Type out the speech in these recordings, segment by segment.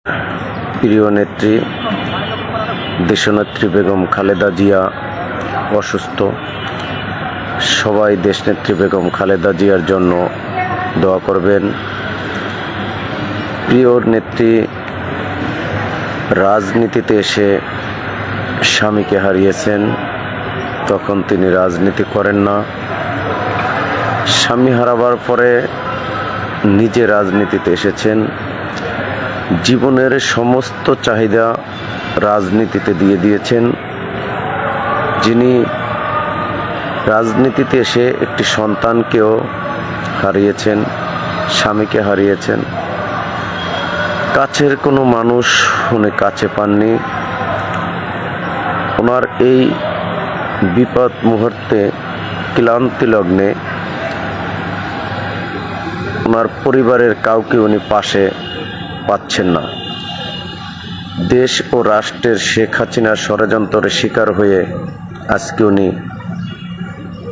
প্রিয় নেত্রী দেশনেত্রী বেগম খালেদা জিয়া অসুস্থ। সবাই দেশনেত্রী বেগম খালেদা জিয়ার জন্য দোয়া করবেন। প্রিয় নেত্রী রাজনীতিতে এসে স্বামীকে হারিয়েছেন, তখন তিনি রাজনীতি করেন না। স্বামী হারাবার পরে নিজে রাজনীতিতে এসেছেন। জীবনের সমস্ত চাহিদা রাজনীতিতে দিয়ে দিয়েছেন। যিনি রাজনীতিতে এসে একটি সন্তানকেও হারিয়েছেন, স্বামীকে হারিয়েছেন। কাছের কোনো মানুষ উনি কাছে পাননি। ওনার এই বিপদ মুহূর্তে, ক্লান্তি লগ্নে ওনার পরিবারের কাউকে উনি পাশে পাচ্ছেন না। দেশ ও রাষ্ট্রের শেখ হাসিনার ষড়যন্ত্রের শিকার হয়ে আজকে উনি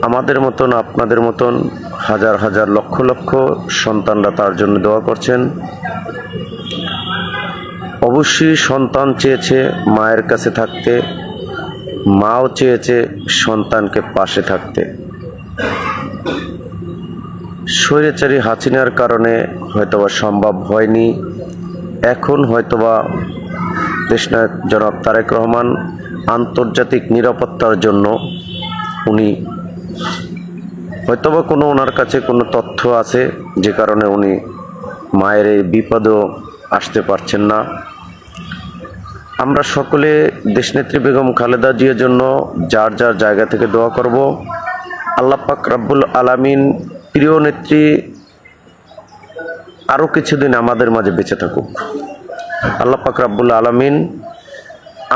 আমাদের মতন, আপনাদের মতন হাজার হাজার লক্ষ লক্ষ সন্তানরা তার জন্য দোয়া করছেন। অবশ্যই সন্তান চেয়েছে মায়ের কাছে থাকতে, মাও চেয়েছে সন্তানকে পাশে থাকতে। স্বৈরাচারী হাসিনার কারণে হয়তোবা সম্ভব হয়নি। এখন হয়তোবা দেশনায়ক জনাব তারেক রহমান আন্তর্জাতিক নিরাপত্তার জন্য উনি হয়তোবা ওনার কাছে কোনো তথ্য আছে, যে কারণে উনি মায়ের এই বিপদেও আসতে পারছেন না। আমরা সকলে দেশনেত্রী বেগম খালেদা জিয়ার জন্য যার যার জায়গা থেকে দোয়া করব। আল্লাহ পাক রব্বুল আলামিন প্রিয় নেত্রী আরও কিছুদিন আমাদের মাঝে বেঁচে থাকুক। আল্লাহ পাক রব্বুল আলামিন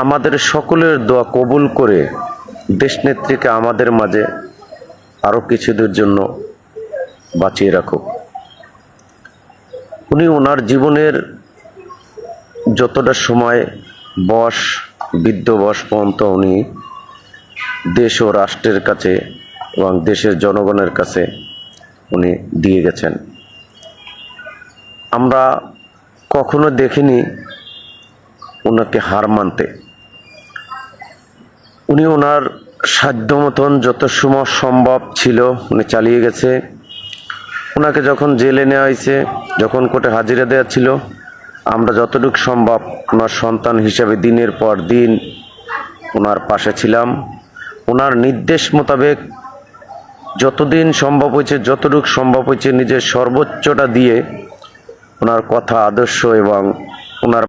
আমাদের সকলের দোয়া কবুল করে দেশনেত্রীকে আমাদের মাঝে আরও কিছুদিনের জন্য বাঁচিয়ে রাখুক। উনি ওনার জীবনের যতটা সময় বয়স, বৃদ্ধ বয়স পর্যন্ত উনি দেশ ও রাষ্ট্রের কাছে এবং দেশের জনগণের কাছে উনি দিয়ে গেছেন। আমরা কখনো দেখিনি ওনাকে হার মানতে। উনি ওনার সাধ্য মতন যত সময় সম্ভব ছিল উনি চালিয়ে গেছে। ওনাকে যখন জেলে নেওয়া হয়েছে, যখন কোর্টে হাজিরা দেওয়া ছিল, আমরা যতটুকু সম্ভব ওনার সন্তান হিসাবে দিনের পর দিন ওনার পাশে ছিলাম। ওনার নির্দেশ মোতাবেক যতদিন সম্ভব হয়েছে, যতটুকু সম্ভব হয়েছে নিজের সর্বোচ্চটা দিয়ে ওনার কথা, আদর্শ এবং ওনার